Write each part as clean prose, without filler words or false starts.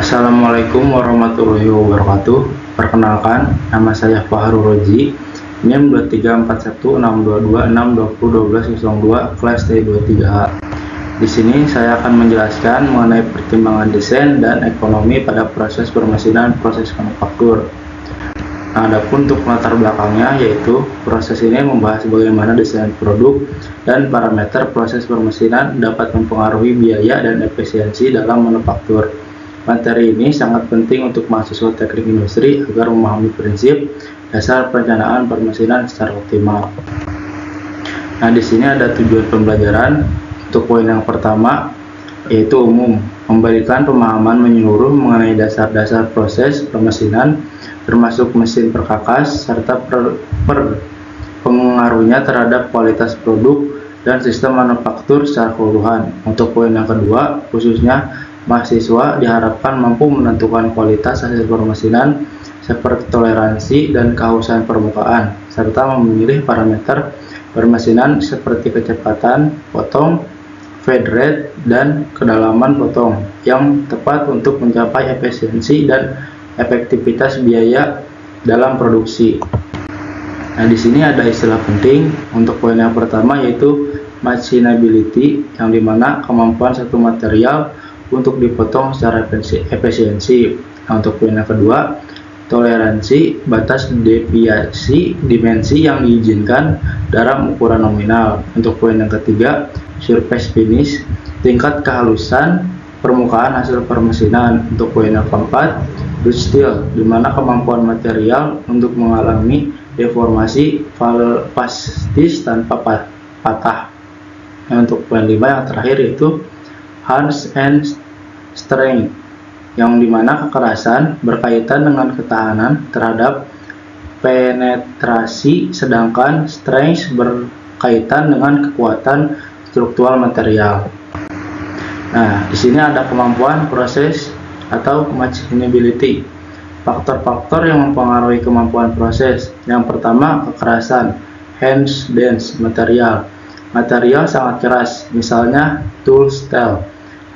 Assalamualaikum warahmatullahi wabarakatuh. Perkenalkan, nama saya Fahrul Roji, NIM 23416226201202 kelas T23H. Di sini saya akan menjelaskan mengenai pertimbangan desain dan ekonomi pada proses permesinan proses manufaktur. Nah, adapun untuk latar belakangnya, yaitu proses ini membahas bagaimana desain produk dan parameter proses permesinan dapat mempengaruhi biaya dan efisiensi dalam manufaktur. Materi ini sangat penting untuk mahasiswa teknik industri agar memahami prinsip dasar perencanaan permesinan secara optimal. Nah, di sini ada tujuan pembelajaran. Untuk poin yang pertama, yaitu umum, memberikan pemahaman menyeluruh mengenai dasar-dasar proses permesinan, termasuk mesin perkakas, serta pengaruhnya terhadap kualitas produk dan sistem manufaktur secara keseluruhan. Untuk poin yang kedua, khususnya mahasiswa diharapkan mampu menentukan kualitas hasil permesinan seperti toleransi dan kehausan permukaan, serta memilih parameter permesinan seperti kecepatan potong, feed rate, dan kedalaman potong yang tepat untuk mencapai efisiensi dan efektivitas biaya dalam produksi. Nah, di sini ada istilah penting untuk poin yang pertama, yaitu machinability, yang dimana kemampuan satu material untuk dipotong secara efisiensi. Nah, untuk poin yang kedua, toleransi, batas deviasi dimensi yang diizinkan dalam ukuran nominal. Untuk poin yang ketiga, surface finish, tingkat kehalusan permukaan hasil permesinan. Untuk poin yang keempat, root steel, di mana kemampuan material untuk mengalami deformasi plastis tanpa patah. Nah, untuk poin 5 yang terakhir, yaitu harsh and strength, yang dimana kekerasan berkaitan dengan ketahanan terhadap penetrasi, sedangkan strength berkaitan dengan kekuatan struktural material. Nah, di sini ada kemampuan proses atau machinability. Faktor-faktor yang mempengaruhi kemampuan proses. Yang pertama, kekerasan, harsh dense material. Material sangat keras, misalnya tool steel,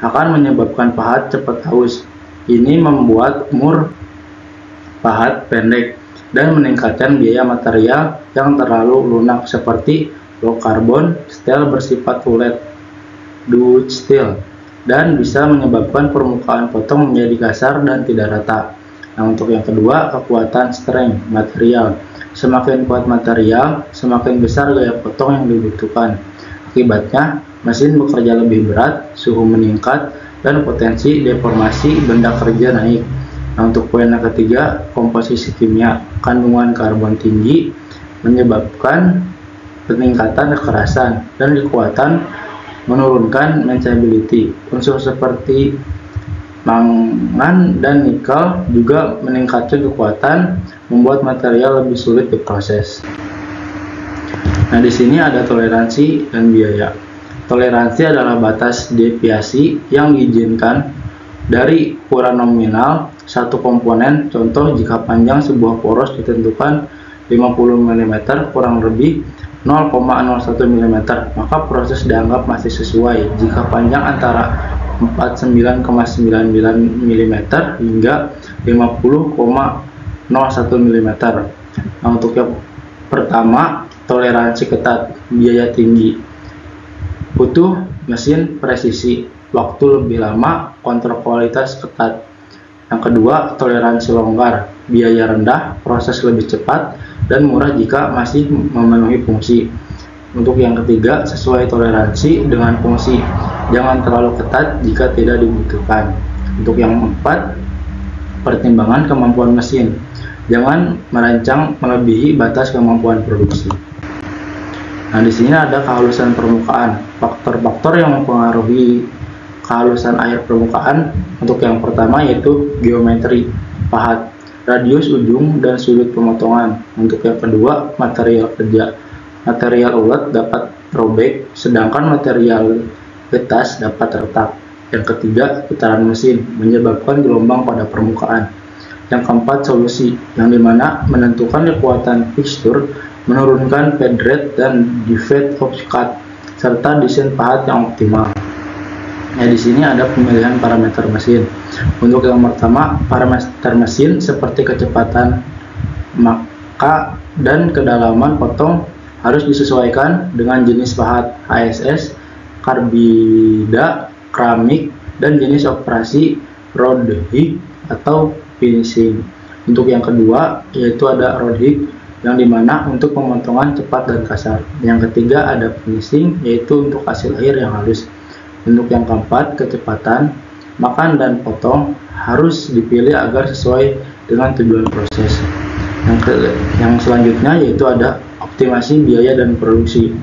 akan menyebabkan pahat cepat haus. Ini membuat umur pahat pendek dan meningkatkan biaya material yang terlalu lunak, seperti low carbon steel bersifat ulet, Dutch steel, dan bisa menyebabkan permukaan potong menjadi kasar dan tidak rata. Nah, untuk yang kedua, kekuatan strength material. Semakin kuat material, semakin besar gaya potong yang dibutuhkan. Akibatnya, mesin bekerja lebih berat, suhu meningkat, dan potensi deformasi benda kerja naik. Nah, untuk poin yang ketiga, komposisi kimia. Kandungan karbon tinggi menyebabkan peningkatan kekerasan, dan kekuatan menurunkan manageability. Unsur seperti mangan dan nikel juga meningkatkan kekuatan, membuat material lebih sulit diproses. Nah, di sini ada toleransi dan biaya. Toleransi adalah batas deviasi yang diizinkan dari ukuran nominal satu komponen. Contoh, jika panjang sebuah poros ditentukan 50 mm kurang lebih 0,01 mm, maka proses dianggap masih sesuai. Jika panjang antara 49,99 mm hingga 50,01 mm. Nah, untuk yang pertama, toleransi ketat, biaya tinggi. Butuh mesin presisi, waktu lebih lama, kontrol kualitas ketat. Yang kedua, toleransi longgar, biaya rendah, proses lebih cepat, dan murah jika masih memenuhi fungsi. Untuk yang ketiga, sesuai toleransi dengan fungsi, jangan terlalu ketat jika tidak dibutuhkan. Untuk yang keempat, pertimbangan kemampuan mesin, jangan merancang melebihi batas kemampuan produksi. Nah, di sini ada kehalusan permukaan. Faktor-faktor yang mempengaruhi kehalusan air permukaan. Untuk yang pertama, yaitu geometri, pahat, radius ujung, dan sudut pemotongan. Untuk yang kedua, material kerja. Material ulet dapat robek, sedangkan material getas dapat retak. Yang ketiga, putaran mesin menyebabkan gelombang pada permukaan. Yang keempat, solusi, yang dimana menentukan kekuatan fixture, menurunkan feed rate dan defect of cut, serta desain pahat yang optimal. Nah, di sini ada pemilihan parameter mesin. Untuk yang pertama, parameter mesin seperti kecepatan, maka dan kedalaman potong harus disesuaikan dengan jenis pahat HSS, karbida, keramik, dan jenis operasi rod head atau finishing. Untuk yang kedua yaitu ada rod head yang dimana untuk pemotongan cepat dan kasar. Yang ketiga ada finishing yaitu untuk hasil akhir yang halus. Untuk yang keempat kecepatan, makan dan potong harus dipilih agar sesuai dengan tujuan proses. Yang selanjutnya yaitu ada optimasi biaya dan produksi.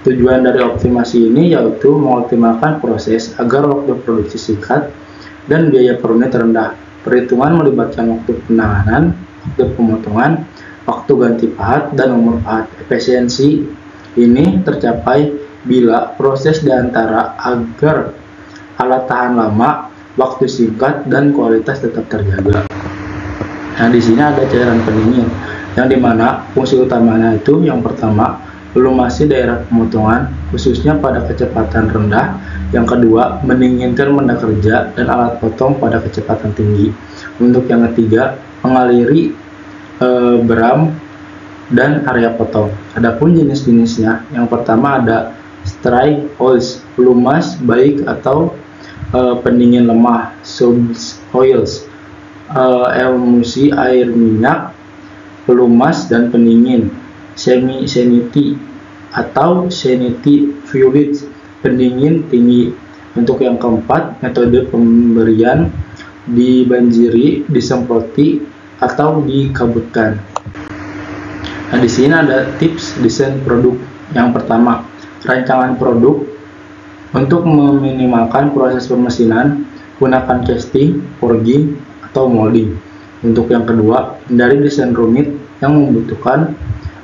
Tujuan dari optimasi ini yaitu mengoptimalkan proses agar waktu produksi singkat dan biaya per unit rendah. Perhitungan melibatkan waktu penanganan, waktu pemotongan, waktu ganti pahat, dan umur pahat. Efisiensi ini tercapai bila proses diantara agar alat tahan lama, waktu singkat, dan kualitas tetap terjaga. Nah, di sini ada cairan pendingin, yang dimana fungsi utamanya itu yang pertama, lumasi daerah pemotongan, khususnya pada kecepatan rendah. Yang kedua, mendinginkan benda kerja dan alat potong pada kecepatan tinggi. Untuk yang ketiga, mengaliri beram dan area potong. Adapun jenis-jenisnya, yang pertama ada strike oils, pelumas baik atau pendingin lemah, subs oils, emulsi air minyak, pelumas dan pendingin, semi-sanity atau sanity fluids, pendingin tinggi. Untuk yang keempat, metode pemberian dibanjiri, disemproti atau dikabutkan. Nah, di sini ada tips desain produk. Yang pertama, rancangan produk. Untuk meminimalkan proses pemesinan, gunakan casting, forging, atau molding. Untuk yang kedua, hindari desain rumit yang membutuhkan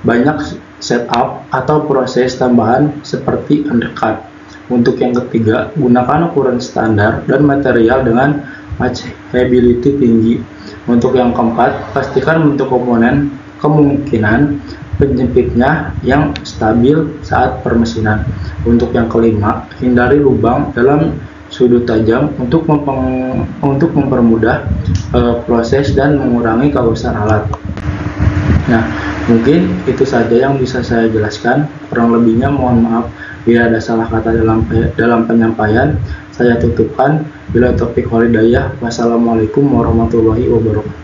banyak setup atau proses tambahan seperti undercut. Untuk yang ketiga, gunakan ukuran standar dan material dengan matchability tinggi. Untuk yang keempat, pastikan bentuk komponen kemungkinan penjepitnya yang stabil saat permesinan. Untuk yang kelima, hindari lubang dalam sudut tajam untuk mempermudah proses dan mengurangi kehalusan alat. Nah, mungkin itu saja yang bisa saya jelaskan. Kurang lebihnya mohon maaf bila ada salah kata dalam penyampaian. Saya tutupkan. Bila taufiq wal hidayah. Wassalamualaikum warahmatullahi wabarakatuh.